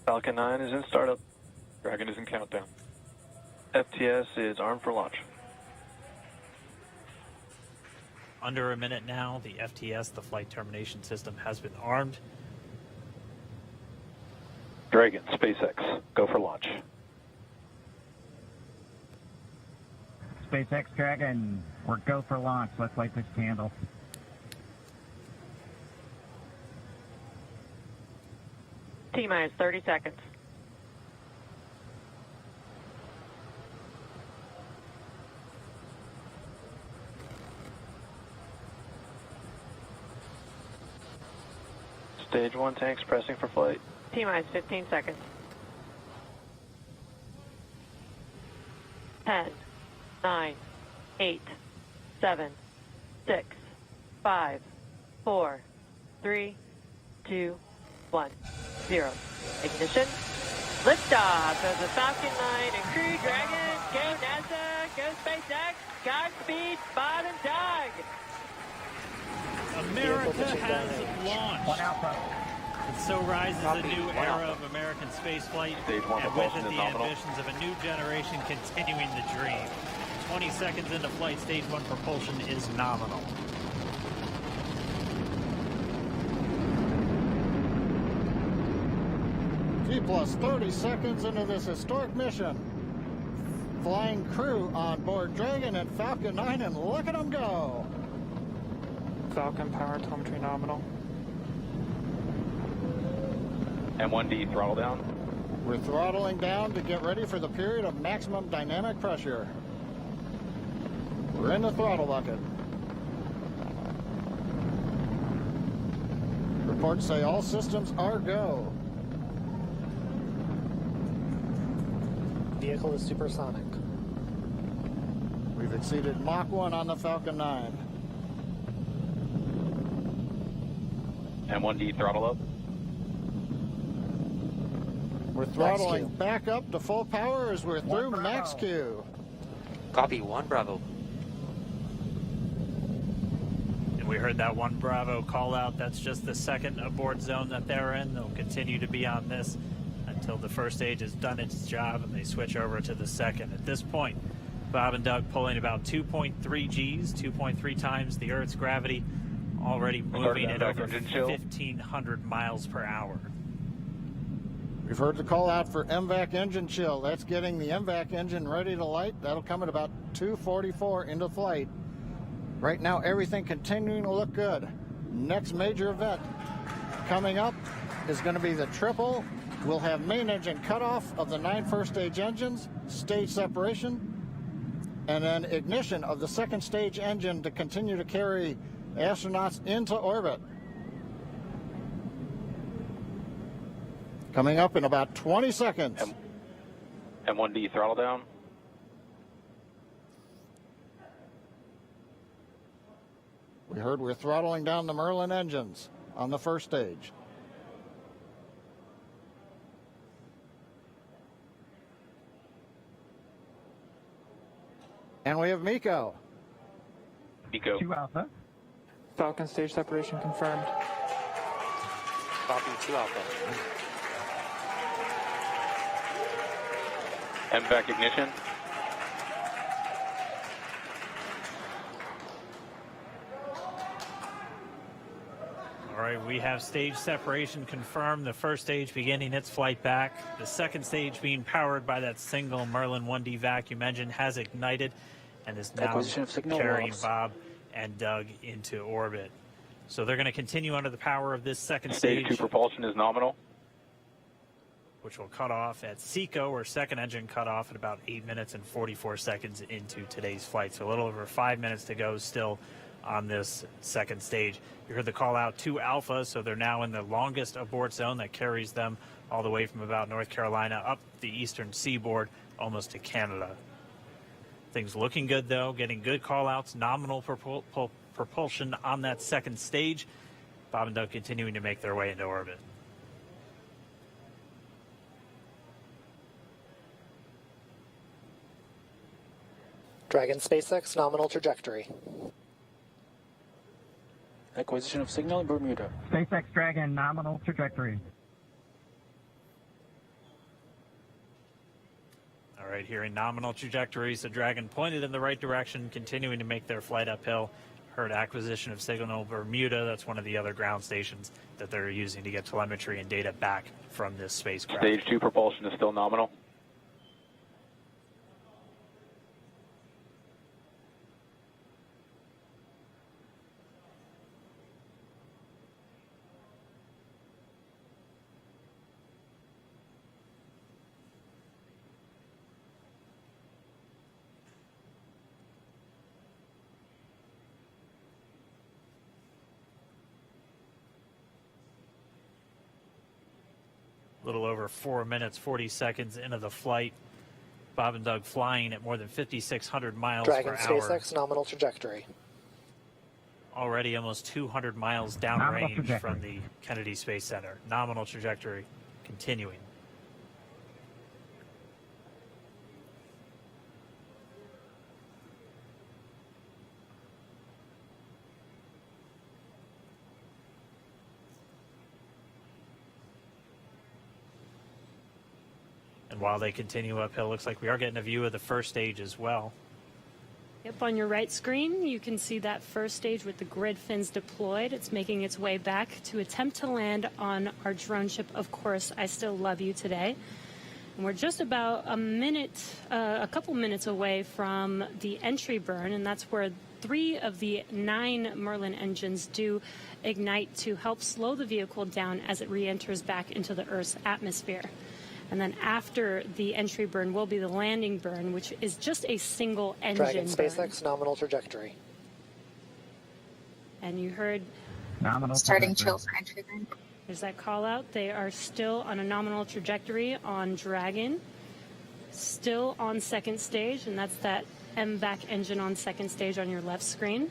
Falcon 9 is in startup. Dragon is in countdown. FTS is armed for launch. Under a minute now, the FTS, the flight termination system, has been armed. Dragon, SpaceX, go for launch. SpaceX Dragon, we're go for launch. Let's light this candle. T-minus 30 seconds. Stage 1 tanks pressing for flight. T-minus 15 seconds. 10, 9, 8, 7, 6, 5, 4, 3, 2, 1, 0. Ignition. Liftoff of the Falcon 9 and Crew Dragon. Go NASA, go SpaceX, Godspeed, Bob and Doug. America has launched. One Alpha. And so rises a new era of American spaceflight, and with it the ambitions of a new generation continuing the dream. 20 seconds into flight, stage 1 propulsion is nominal. T plus 30 seconds into this historic mission. Flying crew on board Dragon and Falcon 9, and look at them go. Falcon power telemetry nominal. M1D throttle down. We're throttling down to get ready for the period of maximum dynamic pressure. We're in the throttle bucket. Reports say all systems are go. Vehicle is supersonic. We've exceeded Mach 1 on the Falcon 9. M1D throttle up. We're throttling back up to full power as we're through max Q. Copy, 1 Bravo. And we heard that 1 Bravo call out. That's just the second abort zone that they're in. They'll continue to be on this until the first stage has done its job and they switch over to the second. At this point, Bob and Doug pulling about 2.3 Gs, 2.3 times the Earth's gravity, already moving at over 1,500 miles per hour. We've heard the call out for MVAC engine chill. That's getting the MVAC engine ready to light. That'll come at about 2:44 into flight. Right now, everything continuing to look good. Next major event coming up is going to be the triple. We'll have main engine cutoff of the 9 first stage engines, stage separation, and then ignition of the second stage engine to continue to carry astronauts into orbit. Coming up in about 20 seconds. M1D throttle down. We heard we're throttling down the Merlin engines on the first stage. And we have Miko. Miko. 2 Alpha. Falcon stage separation confirmed. Copy, 2 Alpha. MVAC ignition. All right, we have stage separation confirmed. The first stage beginning its flight back. The second stage being powered by that single Merlin 1D vacuum engine has ignited and is now carrying Bob and Doug into orbit. So they're going to continue under the power of this second stage. Stage 2 propulsion is nominal. Which will cut off at SECO, or second engine cut off at about 8 minutes and 44 seconds into today's flight. So a little over 5 minutes to go still on this second stage. You heard the call out to Alpha, so they're now in the longest abort zone that carries them all the way from about North Carolina up the eastern seaboard almost to Canada. Things looking good though, getting good call outs, nominal propulsion on that second stage. Bob and Doug continuing to make their way into orbit. Dragon SpaceX nominal trajectory. Acquisition of signal in Bermuda. SpaceX Dragon nominal trajectory. right here in nominal trajectory, so Dragon pointed in the right direction, continuing to make their flight uphill. Heard acquisition of signal Bermuda. That's one of the other ground stations that they're using to get telemetry and data back from this spacecraft. Stage 2 propulsion is still nominal. A little over 4 minutes, 40 seconds into the flight. Bob and Doug flying at more than 5,600 miles Dragon per hour. SpaceX nominal trajectory. Already almost 200 miles downrange from the Kennedy Space Center. Nominal trajectory continuing. And while they continue uphill, looks like we are getting a view of the first stage as well. Yep, on your right screen, you can see that first stage with the grid fins deployed. It's making its way back to attempt to land on our drone ship, Of Course, I Still Love You Today. And we're just about a couple minutes away from the entry burn, and that's where 3 of the 9 Merlin engines do ignite to help slow the vehicle down as it re-enters back into the Earth's atmosphere. And then after the entry burn will be the landing burn, which is just a single engine Dragon burn. SpaceX nominal trajectory. And you heard Nominal starting trajectory. chill for entry burn. there's that call out. They are still on a nominal trajectory on Dragon, still on second stage, and that's that MVAC engine on second stage on your left screen.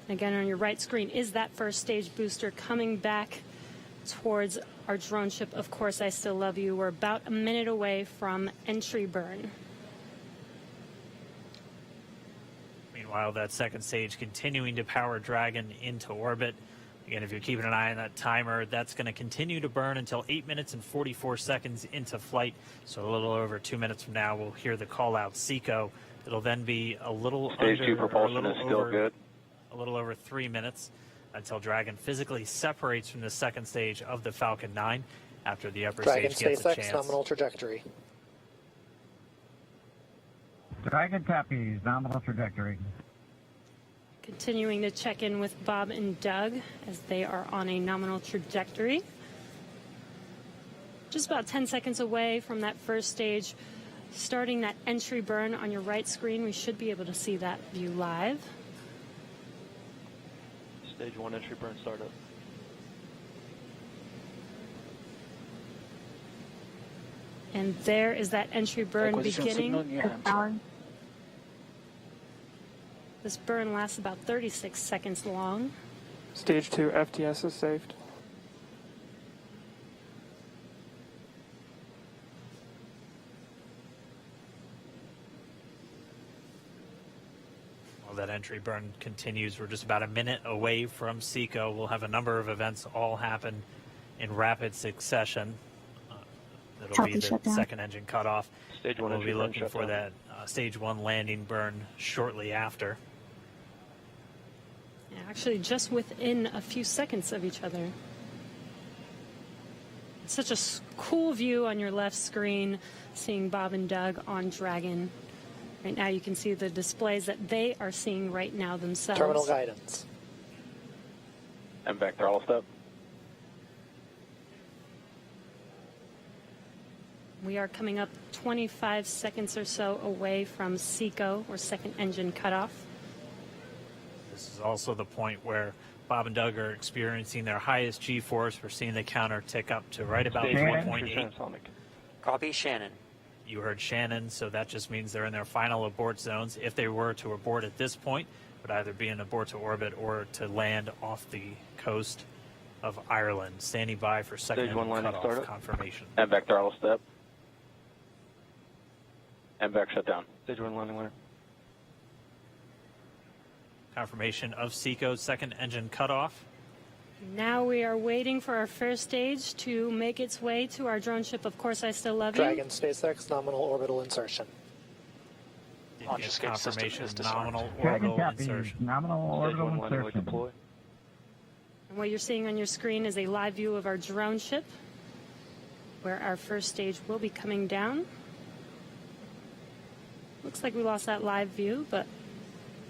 Again, on your right screen is that first stage booster coming back towards our drone ship, Of Course, I Still Love You. We're about a minute away from entry burn. Meanwhile, that second stage continuing to power Dragon into orbit. Again, if you're keeping an eye on that timer, that's going to continue to burn until 8 minutes and 44 seconds into flight. So a little over 2 minutes from now, we'll hear the call out SECO. It'll then be a little Stage 2 propulsion is still good. A little over 3 minutes until Dragon physically separates from the second stage of the Falcon 9 after the upper Dragon stage gets a SpaceX chance. nominal trajectory. Dragon copies. Nominal trajectory. Continuing to check in with Bob and Doug as they are on a nominal trajectory. Just about 10 seconds away from that first stage, starting that entry burn on your right screen. We should be able to see that view live. Stage 1 entry burn startup. And there is that entry burn beginning. This burn lasts about 36 seconds long. Stage 2 FTS is saved. While that entry burn continues, we're just about a minute away from SECO. We'll have a number of events all happen in rapid succession. That'll be the second engine cutoff. Stage 1 We'll entry be burn looking shut for down. that stage 1 landing burn shortly after. Yeah, actually, just within a few seconds of each other. It's such a cool view on your left screen, seeing Bob and Doug on Dragon. Right now you can see the displays that they are seeing right now themselves. Terminal guidance. MVAC throttle step. We are coming up 25 seconds or so away from SECO, or second engine cutoff. This is also the point where Bob and Doug are experiencing their highest G-force. We're seeing the counter tick up to right about Stage 1 1.8. entry transonic. Copy Shannon. You heard Shannon, so that just means they're in their final abort zones. If they were to abort at this point, it would either be an abort to orbit or to land off the coast of Ireland. Standing by for second Stage 1 landing cutoff startup. confirmation. MVAC throttle step. MVAC shut down. Stage 1 landing winner. Confirmation of SECO's second engine cutoff. Now we are waiting for our first stage to make its way to our drone ship. Of course, I still love you. Dragon SpaceX nominal orbital insertion. Launch escape Confirmation, system is nominal Dragon orbital copies. insertion. Nominal orbital Stage 1 landing light insertion. deploy. And what you're seeing on your screen is a live view of our drone ship, where our first stage will be coming down. Looks like we lost that live view, but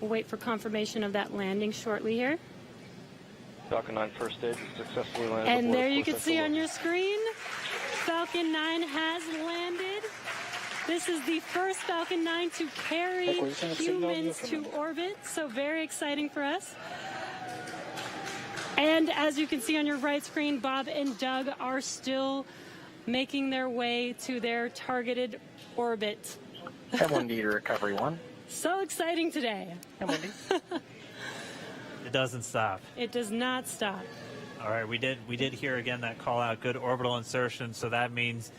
we'll wait for confirmation of that landing shortly here. Falcon 9 first stage is successfully landed. And aboard there you course can see XLR. on your screen, Falcon 9 has landed. This is the first Falcon 9 to carry humans to orbit, so very exciting for us. And as you can see on your right screen, Bob and Doug are still making their way to their targeted orbit. M1D to recovery 1. So exciting today. M1D. It doesn't stop. It does not stop. All right, we did hear again that call out, good orbital insertion, so that means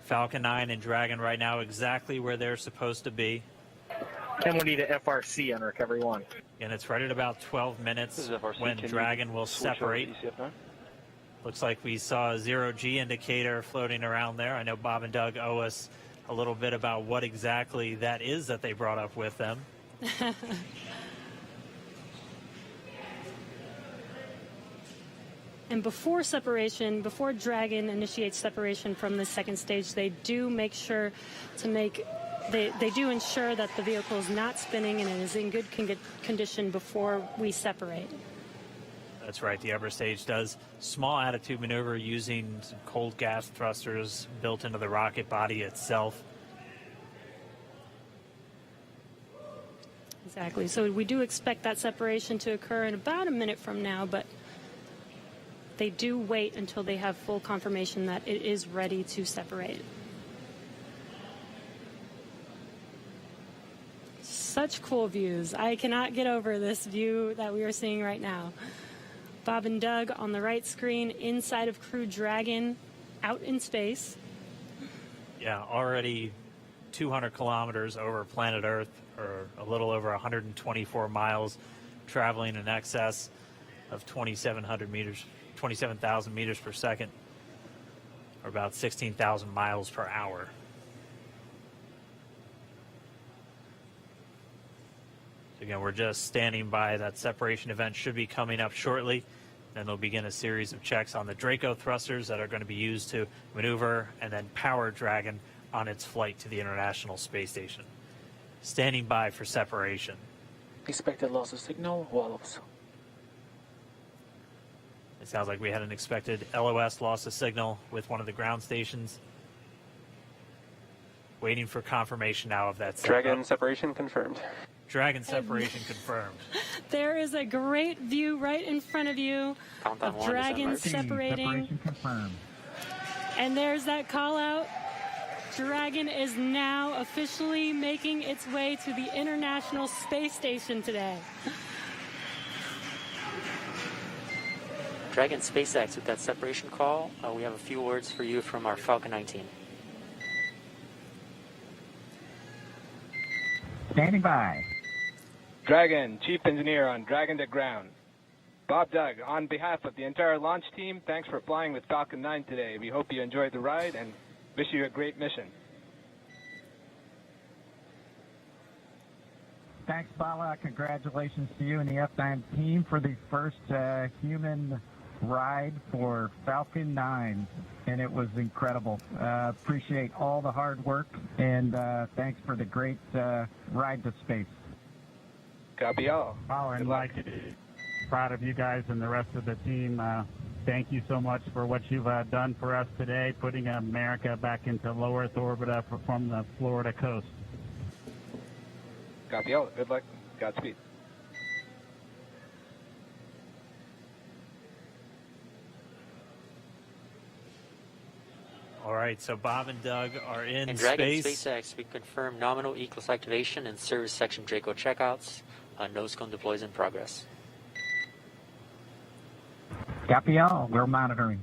Falcon 9 and Dragon right now exactly where they're supposed to be. M1D to FRC on recovery 1. And it's right at about 12 This minutes is FRC. when Can you Dragon will switch over to separate. ECF9? Looks like we saw a 0G indicator floating around there. I know Bob and Doug owe us a little bit about what exactly that is that they brought up with them. And before separation, before Dragon initiates separation from the second stage, they do make sure to make, they do ensure that the vehicle is not spinning and it is in good condition before we separate. That's right, the upper stage does small attitude maneuver using some cold gas thrusters built into the rocket body itself. Exactly. So we do expect that separation to occur in about a minute from now, but they do wait until they have full confirmation that it is ready to separate. Such cool views. I cannot get over this view that we are seeing right now. Bob and Doug on the right screen, inside of Crew Dragon, out in space. Yeah, already 200 kilometers over planet Earth, or a little over 124 miles, traveling in excess of 2,700 meters. 27,000 meters per second, or about 16,000 miles per hour. Again, we're just standing by. That separation event should be coming up shortly. Then they'll begin a series of checks on the Draco thrusters that are going to be used to maneuver and then power Dragon on its flight to the International Space Station. Standing by for separation. Expected loss of signal, wallops. It sounds like we had an expected LOS loss of signal with one of the ground stations. Waiting for confirmation now of that setup. Dragon separation confirmed. Dragon separation confirmed. There is a great view right in front of you Countdown of 1 is Dragon emerged. separating. Separation confirmed. And there's that call out. Dragon is now officially making its way to the International Space Station today. Dragon SpaceX with that separation call. We have a few words for you from our Falcon 9 team. Standing by. Dragon, Chief Engineer on Dragon to Ground. Bob Doug, on behalf of the entire launch team, thanks for flying with Falcon 9 today. We hope you enjoyed the ride and wish you a great mission. Thanks, Bala. Congratulations to you and the F9 team for the first human ride for Falcon 9, and it was incredible. Appreciate all the hard work, and thanks for the great ride to space. Copy all. Oh, and like, proud of you guys and the rest of the team. Thank you so much for what you've done for us today, putting America back into low Earth orbit from the Florida coast. Copy all. Good luck. Godspeed. All right, so Bob and Doug are in And Dragon space. SpaceX, we confirm nominal E-plus activation and service section Draco checkouts. Nose cone deploys in progress. Copy all. We're monitoring.